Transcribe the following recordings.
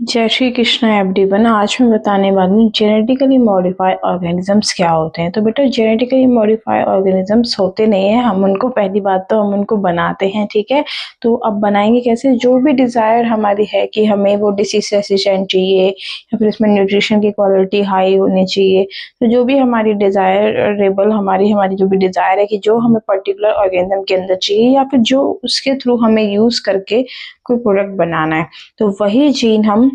जय श्री कृष्ण एवरीवन। आज मैं बताने वाली हूँ जेनेटिकली मॉडिफाइड ऑर्गेनिजम्स क्या होते हैं। तो बेटा जेनेटिकली मॉडिफाइड ऑर्गेनिजम्स होते नहीं है, हम उनको पहली बात तो हम उनको बनाते हैं, ठीक है। तो अब बनाएंगे कैसे? जो भी डिजायर हमारी है कि हमें वो डिसीज रेसिस्टेंट चाहिए या फिर उसमें न्यूट्रिशन की क्वालिटी हाई होनी चाहिए, तो जो भी हमारी डिजायरेबल हमारी हमारी जो भी डिजायर है कि जो हमें पर्टिकुलर ऑर्गेनिज्म के अंदर चाहिए या फिर जो उसके थ्रू हमें यूज करके कोई प्रोडक्ट बनाना है, तो वही जीन हम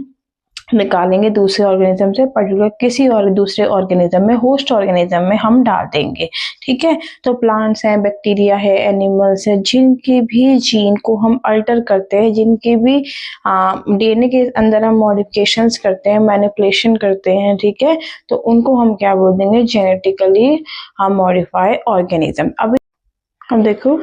निकालेंगे दूसरे ऑर्गेनिज्म से, पर्टिकुलर किसी और दूसरे ऑर्गेनिज्म में, होस्ट ऑर्गेनिज्म में हम डाल देंगे, ठीक है। तो प्लांट्स हैं, बैक्टीरिया है, एनिमल्स है, जिनकी भी जीन को हम अल्टर करते हैं, जिनकी भी डीएनए के अंदर हम मॉडिफिकेशंस करते हैं, मैनिपुलेशन करते हैं, ठीक है, तो उनको हम क्या बोल देंगे? Genetically modified organism. अब देखो,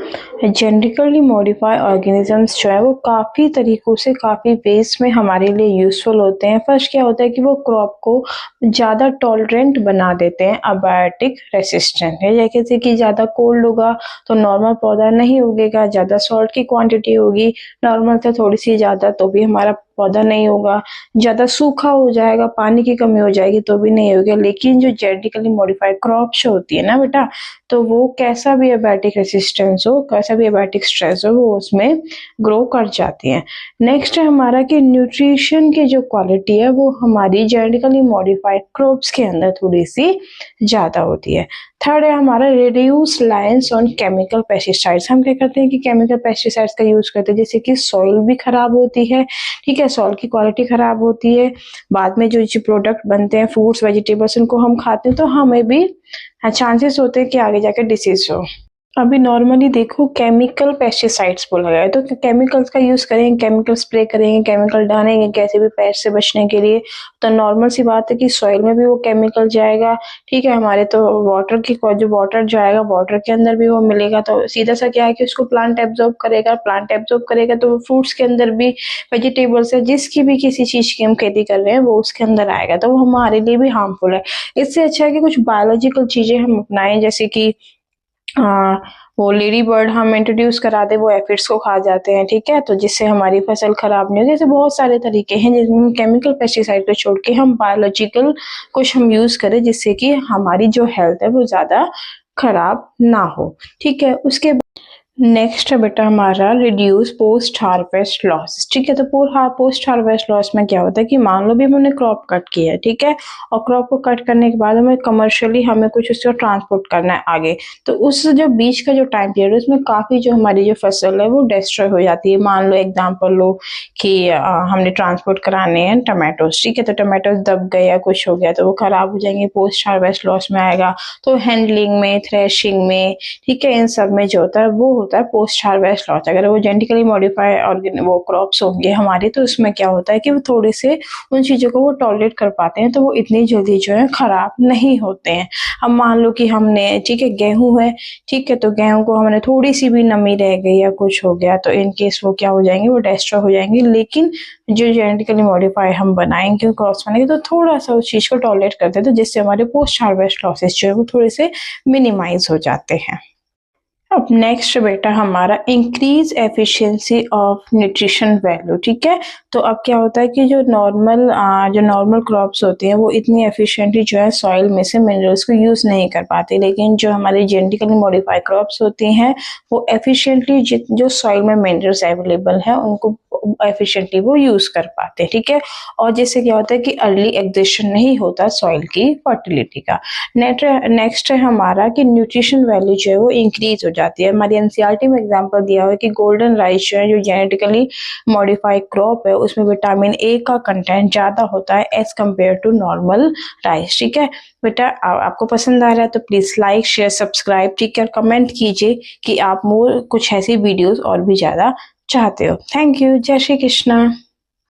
जेनेटिकली मॉडिफाइड ऑर्गेनिजम्स जो है वो काफ़ी तरीकों से, काफ़ी वेज में हमारे लिए यूज़फुल होते हैं। फर्स्ट क्या होता है कि वो क्रॉप को ज़्यादा टॉलरेंट बना देते हैं, अबायोटिक रेसिस्टेंट है। जैसे कि ज़्यादा कोल्ड होगा तो नॉर्मल पौधा नहीं उगेगा, ज़्यादा सॉल्ट की क्वांटिटी होगी नॉर्मल से थोड़ी सी ज़्यादा तो भी हमारा पौधा नहीं होगा, ज़्यादा सूखा हो जाएगा, पानी की कमी हो जाएगी तो भी नहीं होगा। लेकिन जो जेनेटिकली मॉडिफाइड क्रॉप्स होती है ना बेटा, तो वो कैसा भी एबायोटिक रेसिस्टेंस हो, कैसा भी एबायोटिक स्ट्रेस हो, वो उसमें ग्रो कर जाती है। नेक्स्ट है हमारा कि न्यूट्रिशन की जो क्वालिटी है वो हमारी जेनेटिकली मॉडिफाइड क्रॉप्स के अंदर थोड़ी सी ज़्यादा होती है। थर्ड है हमारा reduce reliance on chemical pesticides. हम क्या करते हैं कि केमिकल पेस्टिसाइड्स का यूज करते हैं, जैसे कि सॉइल भी खराब होती है, ठीक है, सॉइल की क्वालिटी खराब होती है। बाद में जो प्रोडक्ट बनते हैं, फ्रूट्स वेजिटेबल्स, उनको हम खाते हैं तो हमें भी चांसेस होते हैं कि आगे जाके डिसीज हो। अभी नॉर्मली देखो केमिकल पेस्टिसाइड्स बोला गया है, तो केमिकल्स का यूज करेंगे, केमिकल स्प्रे करेंगे, केमिकल डालेंगे कैसे भी पेस्ट से बचने के लिए, तो नॉर्मल सी बात है कि सॉइल में भी वो केमिकल जाएगा, ठीक है। हमारे तो वाटर की जो वाटर जाएगा, वाटर के अंदर भी वो मिलेगा, तो सीधा सा क्या है कि उसको प्लांट एब्जॉर्ब करेगा, प्लांट एब्जॉर्ब करेगा तो वो फ्रूट्स के अंदर भी, वेजिटेबल्स है, जिसकी भी किसी चीज की हम खेती कर रहे हैं वो उसके अंदर आएगा, तो वो हमारे लिए भी हार्मफुल है। इससे अच्छा है कि कुछ बायोलॉजिकल चीजें हम अपनाएं, जैसे कि वो लेडी बर्ड हम इंट्रोड्यूस करा दे, वो एफिड्स को खा जाते हैं, ठीक है, तो जिससे हमारी फसल खराब नहीं होती। जैसे बहुत सारे तरीके हैं जिसमें हम केमिकल पेस्टिसाइड को छोड़ के हम बायोलॉजिकल कुछ हम यूज करें, जिससे कि हमारी जो हेल्थ है वो ज्यादा खराब ना हो, ठीक है। उसके नेक्स्ट है बेटा हमारा रिड्यूस पोस्ट हार्वेस्ट लॉस, ठीक है। तो पोस्ट हार्वेस्ट लॉस में क्या होता है कि मान लो भी हमने क्रॉप कट किया है, ठीक है, और क्रॉप को कट करने के बाद हमें कमर्शियली हमें कुछ उसको ट्रांसपोर्ट करना है आगे, तो उस जो बीच का जो टाइम पीरियड है उसमें काफी जो हमारी जो फसल है वो डिस्ट्रॉय हो जाती है। मान लो एग्जाम्पल लो कि हमने ट्रांसपोर्ट कराने हैं टमाटोज, ठीक है, तो टमाटोज दब गए या कुछ हो गया तो वो खराब हो जाएंगे, पोस्ट हार्वेस्ट लॉस में आएगा। तो हैंडलिंग में, थ्रेशिंग में, ठीक है, इन सब में जो होता है वो होता है पोस्ट हार्वेस्ट लॉस। अगर वो जेनेटिकली मॉडिफाइड वो क्रॉप्स होंगे हमारे, तो उसमें क्या होता है कि वो थोड़े से उन चीजों को वो टॉलरेट कर पाते हैं, तो वो इतनी जल्दी जो है खराब नहीं होते हैं। अब मान लो कि हमने, ठीक है, गेहूं है, ठीक है, तो गेहूं को हमने थोड़ी सी भी नमी रह गई या कुछ हो गया तो इन केस वो क्या हो जाएंगे? वो डिस्ट्रॉय हो जाएंगे। लेकिन जो जेनेटिकली मॉडिफाइड हम बनाएंगे क्रॉप्स बनाएंगे तो थोड़ा सा उस चीज को टॉलरेट करते हैं, तो जिससे हमारे पोस्ट हार्वेस्ट लॉसेस जो है वो थोड़े से मिनिमाइज हो जाते हैं। अब नेक्स्ट बेटा हमारा increase efficiency of nutrition value, ठीक है। तो अब क्या होता है कि जो नॉर्मल क्रॉप्स होती हैं वो इतनी एफिशिएंटली जो है सॉइल में से मिनरल्स को यूज नहीं कर पाते, लेकिन जो हमारी जेनेटिकली मॉडिफाइड क्रॉप्स होती हैं वो एफिशिएंटली जो सॉइल में मिनरल्स अवेलेबल है उनको एफिशिएंटली वो यूज कर पाते हैं, ठीक है। और जिससे क्या होता है कि अर्ली एग्जिशन नहीं होता सॉइल की फर्टिलिटी का। नेक्स्ट है हमारा कि न्यूट्रिशन वैल्यू जो है वो इंक्रीज हो जाती है। हमारी एनसीईआरटी में एग्जांपल दिया हुआ है कि गोल्डन राइस जो है, जो जेनेटिकली मॉडिफाइड क्रॉप है, उसमें विटामिन ए का कंटेंट ज्यादा होता है as compared to normal rice, ठीक है। बेटा आपको पसंद आ रहा है तो प्लीज लाइक, शेयर, सब्सक्राइब, ठीक है, कमेंट कीजिए कि आप मोर कुछ ऐसी वीडियोस और भी ज्यादा चाहते हो। Thank you. जय श्री कृष्णा।